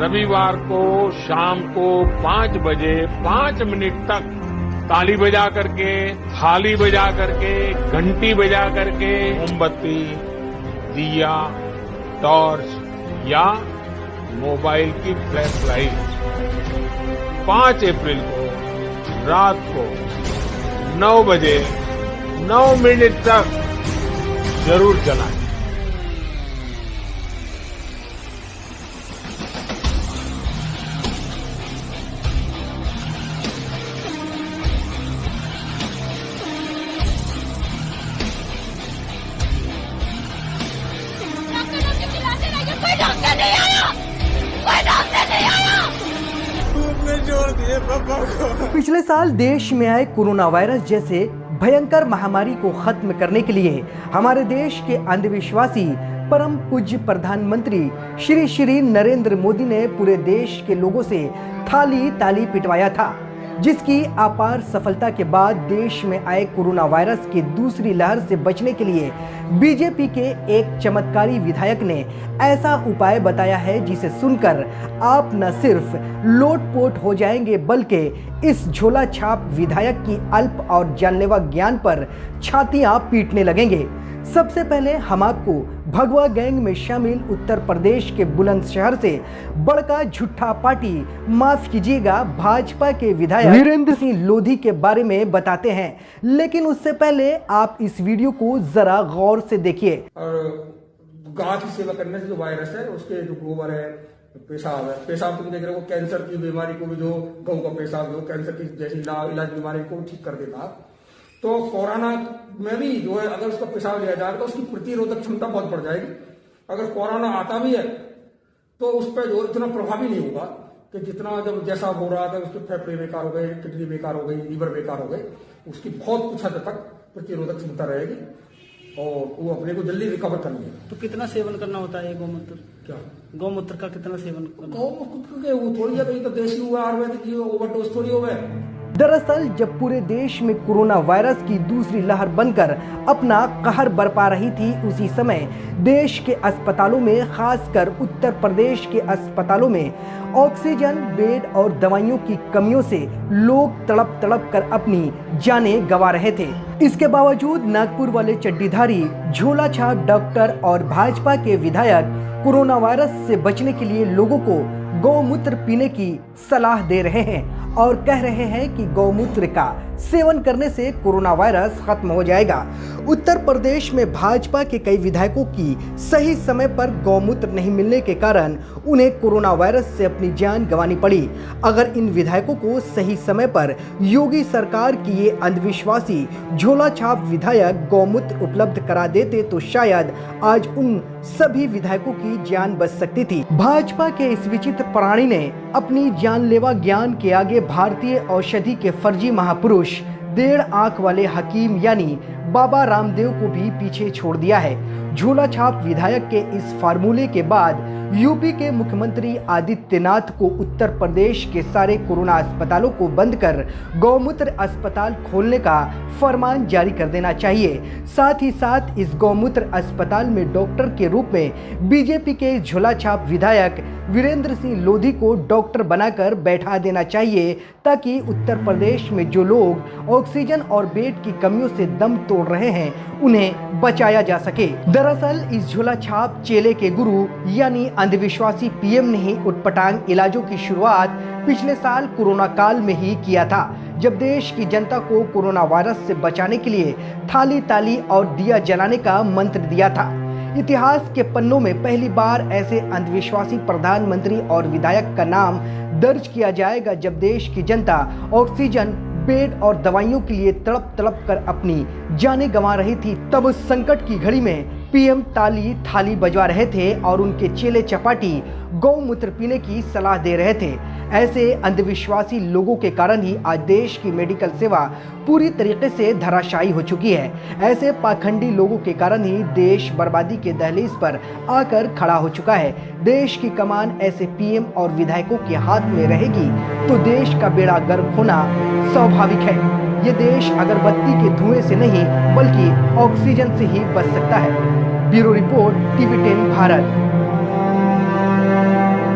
रविवार को शाम को 5 बजे 5 मिनट तक ताली बजा करके, थाली बजा करके, घंटी बजा करके मोमबत्ती, दिया, टॉर्च या मोबाइल की फ्लैश लाइट 5 अप्रैल को रात को 9 बजे 9 मिनट तक जरूर जलाएं। पिछले साल देश में आए कोरोना वायरस जैसे भयंकर महामारी को खत्म करने के लिए हमारे देश के अंधविश्वासी परम पूज्य प्रधानमंत्री श्री श्री नरेंद्र मोदी ने पूरे देश के लोगों से थाली ताली पिटवाया था, जिसकी अपार सफलता के बाद देश में आए कोरोना वायरस की दूसरी लहर से बचने के लिए बीजेपी के एक चमत्कारी विधायक ने ऐसा उपाय बताया है जिसे सुनकर आप न सिर्फ लोटपोट हो जाएंगे बल्कि इस झोला छाप विधायक की अल्प और जानलेवा ज्ञान पर छातियां पीटने लगेंगे। सबसे पहले हम आपको भगवा गैंग में शामिल उत्तर प्रदेश के बुलंदशहर से बड़का झूठा पार्टी, माफ कीजिएगा भाजपा के विधायक वीरेंद्र सिंह लोधी के बारे में बताते हैं, लेकिन उससे पहले आप इस वीडियो को जरा गौर से देखिए। और गाय की सेवा करने से जो वायरस है उसके जो गोबर है, पेशाब तुम देख रहे हो, कैंसर की बीमारी को भी जो गौ का पेशाब जो कैंसर की जैसी इलाज बीमारी को ठीक कर देता। तो कोरोना में भी जो है अगर उसका पेशाब लिया जाए तो उसकी प्रतिरोधक क्षमता बहुत बढ़ जाएगी। अगर कोरोना आता भी है तो उस पर जो इतना प्रभावी नहीं होगा कि जितना जब जैसा हो रहा था उसके फेफड़े बेकार हो गए, किडनी बेकार हो गई, लीवर बेकार हो गई, उसकी बहुत कुछ हद तक प्रतिरोधक क्षमता रहेगी और वो अपने को जल्दी रिकवर कर लेगा। तो कितना सेवन करना होता है गौमूत्र? क्या गौमूत्र का कितना सेवन करना? गौमूत्र के वो थोड़ी है, तो देसी हुआ, आयुर्वेदिक ओवरडोज थोड़ी हो गए। दरअसल जब पूरे देश में कोरोना वायरस की दूसरी लहर बनकर अपना कहर बरपा रही थी, उसी समय देश के अस्पतालों में, खासकर उत्तर प्रदेश के अस्पतालों में ऑक्सीजन, बेड और दवाइयों की कमियों से लोग तड़प तड़प कर अपनी जानें गंवा रहे थे। इसके बावजूद नागपुर वाले चड्डीधारी झोला छाप डॉक्टर और भाजपा के विधायक कोरोना वायरस से बचने के लिए लोगों को गौमूत्र पीने की सलाह दे रहे हैं और कह रहे हैं कि गौमूत्र का सेवन करने से कोरोना वायरस खत्म हो जाएगा। उत्तर प्रदेश में भाजपा के कई विधायकों की सही समय पर गौमूत्र नहीं मिलने के कारण उन्हें कोरोना वायरस से अपनी जान गंवानी पड़ी। अगर इन विधायकों को सही समय पर योगी सरकार की ये अंधविश्वासी झोला छाप विधायक गौमूत्र उपलब्ध करा देते तो शायद आज उन सभी विधायकों की जान बच सकती थी। भाजपा के इस विचित्र प्राणी ने अपनी जानलेवा ज्ञान के आगे भारतीय औषधि के फर्जी महापुरुष 1.5 आंख वाले हकीम यानी बाबा रामदेव को भी पीछे छोड़ दिया है। झोला छाप विधायक के इस फार्मूले के बाद यूपी के मुख्यमंत्री आदित्यनाथ को उत्तर प्रदेश के सारे कोरोना अस्पतालों को बंद कर गौमूत्र अस्पताल खोलने का फरमान जारी कर देना चाहिए। साथ ही साथ इस गौमूत्र अस्पताल में डॉक्टर के रूप में बीजेपी के झोला छाप विधायक वीरेंद्र सिंह लोधी को डॉक्टर बनाकर बैठा देना चाहिए, ताकि उत्तर प्रदेश में जो लोग ऑक्सीजन और बेड की कमियों से दम तोड़ रहे हैं उन्हें बचाया जा सके। दरअसल इस झोला छाप चेले के गुरु यानी अंधविश्वासी पीएम ने ही उटपटांग इलाजों की शुरुआत पिछले साल कोरोना काल में ही किया था, जब देश की जनता को कोरोना वायरस से बचाने के लिए थाली ताली और दिया जलाने का मंत्र दिया था। इतिहास के पन्नों में पहली बार ऐसे अंधविश्वासी प्रधानमंत्री और विधायक का नाम दर्ज किया जाएगा जब देश की जनता ऑक्सीजन, बेड और दवाइयों के लिए तड़प तड़प कर अपनी जानें गंवा रही थी। तब उस संकट की घड़ी में पीएम ताली थाली बजवा रहे थे और उनके चेले चपाटी गौमूत्र पीने की सलाह दे रहे थे। ऐसे अंधविश्वासी लोगों के कारण ही आज देश की मेडिकल सेवा पूरी तरीके से धराशायी हो चुकी है। ऐसे पाखंडी लोगों के कारण ही देश बर्बादी के दहलीज पर आकर खड़ा हो चुका है। देश की कमान ऐसे पीएम और विधायकों के हाथ में रहेगी तो देश का बेड़ा गर्क होना स्वाभाविक है। ये देश अगरबत्ती के धुएं से नहीं बल्कि ऑक्सीजन से ही बच सकता है। Bureau report, TV10 Bharat.